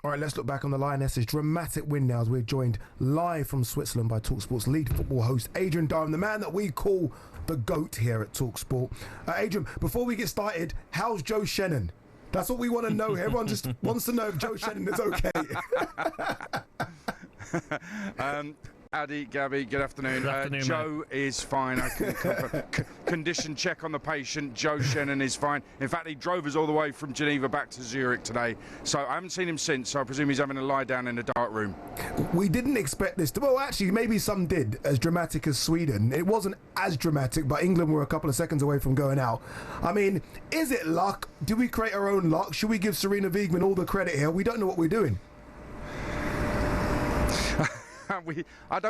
All right, let's look back on the Lionesses' dramatic win now as we're joined live from Switzerland by talkSPORT's lead football host, Adrian Durham, the man that we call the GOAT here at talkSPORT. Adrian, before we get started, how's Joe Shannon? That's what we want to know. Everyone just wants to know if Joe Shannon is okay. Addy, Gabby, good afternoon. Good afternoon, Joe is fine. I can condition check on the patient. Joe Shannon is fine. In fact, he drove us all the way from Geneva back to Zurich today. So I haven't seen him since, so I presume he's having a lie down in a dark room. We didn't expect this to... Well, actually, maybe some did, as dramatic as Sweden. It wasn't as dramatic, but England were a couple of seconds away from going out. I mean, is it luck? Do we create our own luck? Should we give Sarina Wiegman all the credit here? We don't know what we're doing. I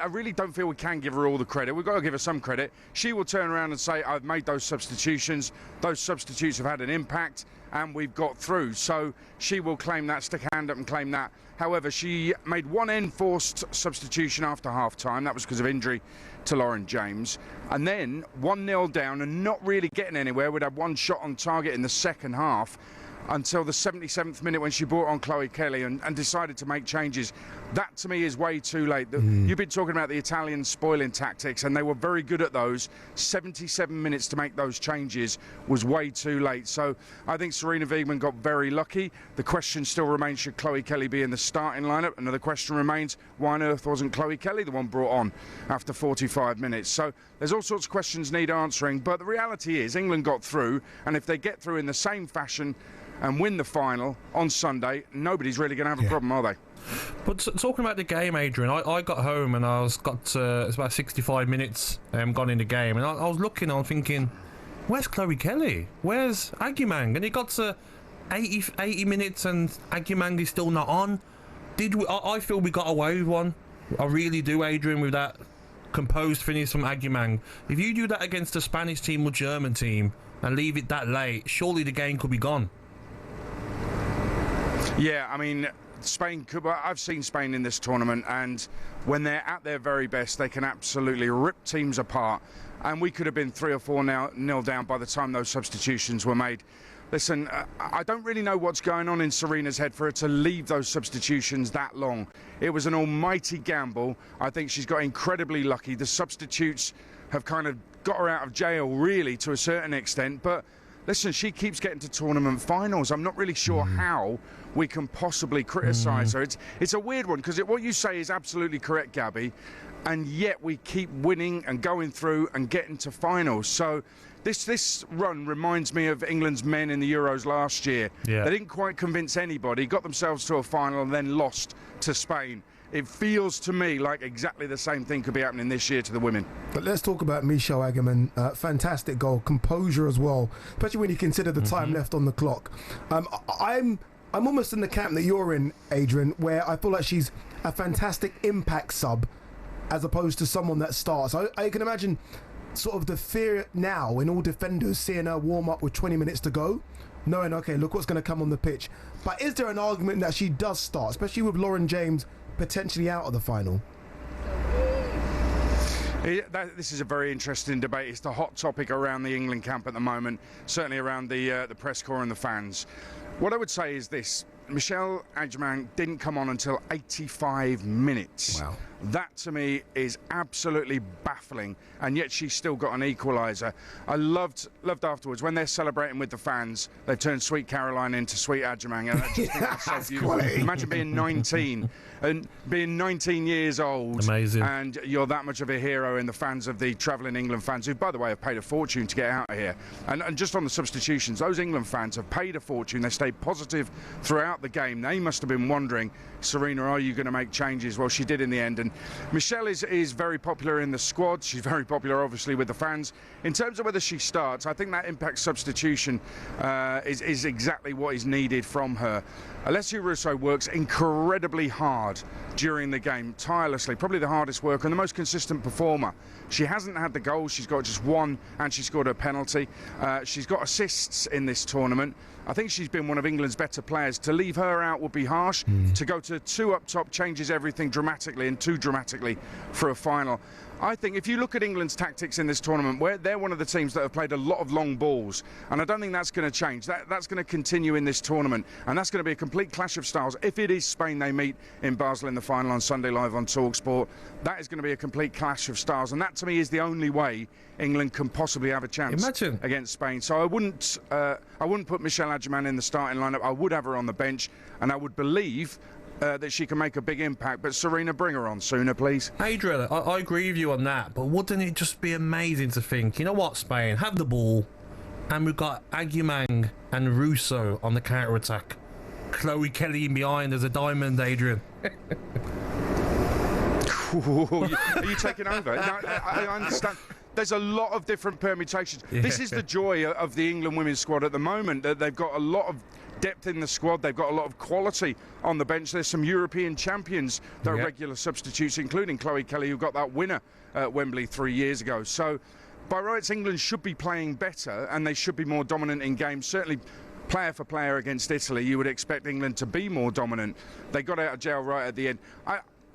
really don't feel we can give her all the credit. We've got to give her some credit. She will turn around and say, I've made those substitutions. Those substitutes have had an impact and we've got through. So she will claim that, stick a hand up and claim that. However, she made one enforced substitution after half-time. That was because of injury to Lauren James. And then 1-0 down and not really getting anywhere. We'd had one shot on target in the second half until the 77th minute when she brought on Chloe Kelly and decided to make changes. That, to me, is way too late. You've been talking about the Italian spoiling tactics, and they were very good at those. 77 minutes to make those changes was way too late. So I think Sarina Wiegman got very lucky. The question still remains, should Chloe Kelly be in the starting lineup? Another question remains, why on earth wasn't Chloe Kelly the one brought on after 45 minutes? So there's all sorts of questions need answering, but the reality is England got through, and if they get through in the same fashion and win the final on Sunday, nobody's really going to have a problem, are they? But talking about the game, Adrian, I got home and it's about 65 minutes gone in the game, and I was looking, I was thinking, where's Chloe Kelly? Where's Agyemang? And it got to 80 minutes and Agyemang is still not on. I feel we got away with one. I really do, Adrian, with that composed finish from Agyemang. If you do that against a Spanish team or German team and leave it that late, surely the game could be gone. Yeah, I mean, Spain could. I've seen Spain in this tournament, and when they're at their very best, they can absolutely rip teams apart. And we could have been 3 or 4-0 down by the time those substitutions were made. Listen, I don't really know what's going on in Sarina's head for her to leave those substitutions that long. It was an almighty gamble. I think she's got incredibly lucky. The substitutes have kind of got her out of jail, really, to a certain extent. But listen, she keeps getting to tournament finals. I'm not really sure how we can possibly criticise her. It's a weird one, because what you say is absolutely correct, Gabby, and yet we keep winning and going through and getting to finals. So this run reminds me of England's men in the Euros last year. Yeah. They didn't quite convince anybody, got themselves to a final and then lost to Spain. It feels to me like exactly the same thing could be happening this year to the women. But let's talk about Michelle Agyemang. Fantastic goal, composure as well, especially when you consider the time left on the clock. I'm almost in the camp that you're in, Adrian, where I feel like she's a fantastic impact sub as opposed to someone that starts. I can imagine sort of the fear now in all defenders seeing her warm up with 20 minutes to go, knowing, okay, look what's going to come on the pitch. But is there an argument that she does start, especially with Lauren James potentially out of the final? This is a very interesting debate. It's the hot topic around the England camp at the moment, certainly around the press corps and the fans. What I would say is this: Michelle Agyemang didn't come on until 85 minutes. Wow. That, to me, is absolutely baffling, and yet she's still got an equaliser. I loved afterwards, when they're celebrating with the fans, they turn Sweet Caroline into Sweet Agyemang, and I just think that's so beautiful. Imagine being 19, and being 19 years old. Amazing. And you're that much of a hero in the fans of the travelling England fans, who, by the way, have paid a fortune to get out of here. And just on the substitutions, those England fans have paid a fortune. They stayed positive throughout the game. They must have been wondering, Sarina, are you going to make changes? Well, she did in the end. And Michelle is very popular in the squad. She's very popular, obviously, with the fans. In terms of whether she starts, I think that impact substitution is exactly what is needed from her. Alessia Russo works incredibly hard during the game, tirelessly, probably the hardest worker and the most consistent performer. She hasn't had the goal, she's got just one, and she scored a penalty. She's got assists in this tournament. I think she's been one of England's better players. To leave her out would be harsh. To go to 2 up top changes everything dramatically, and 2 dramatically for a final. I think if you look at England's tactics in this tournament, they're one of the teams that have played a lot of long balls, and I don't think that's going to change. That's going to continue in this tournament, and that's going to be a complete clash of styles. If it is Spain they meet in Basel in the final on Sunday live on talkSPORT, that is going to be a complete clash of styles, and that to me is the only way England can possibly have a chance against Spain. So I wouldn't put Michelle Agyemang in the starting lineup. I would have her on the bench, and I would believe that she can make a big impact. But Sarina, bring her on sooner, please. Adrian, I agree with you on that, but wouldn't it just be amazing to think, you know what, Spain, have the ball, and we've got Agyemang and Russo on the counter-attack. Chloe Kelly in behind as a diamond, Adrian. Are you taking over? No, I understand. There's a lot of different permutations. Yeah. This is the joy of the England women's squad at the moment. That they've got a lot of depth in the squad. They've got a lot of quality on the bench. There's some European champions that are regular substitutes, including Chloe Kelly, who got that winner at Wembley 3 years ago. So, by rights, England should be playing better, and they should be more dominant in games. Certainly, player for player against Italy, you would expect England to be more dominant. They got out of jail right at the end.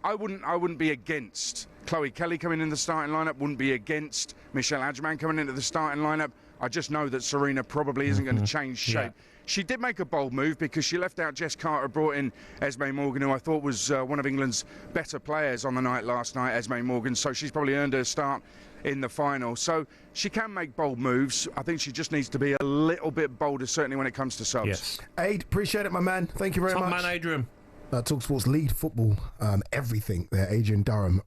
I wouldn't be against Chloe Kelly coming in the starting lineup, wouldn't be against Michelle Agyemang coming into the starting lineup. I just know that Sarina probably isn't going to change shape. Yeah. She did make a bold move because she left out Jess Carter, brought in Esme Morgan, who I thought was one of England's better players on the night last night, Esme Morgan, so she's probably earned her start in the final. So she can make bold moves. I think she just needs to be a little bit bolder, certainly when it comes to subs. Yes. Aid, appreciate it, my man. Thank you very much. Top man, Adrian. talkSPORT's lead football everything there, Adrian Durham.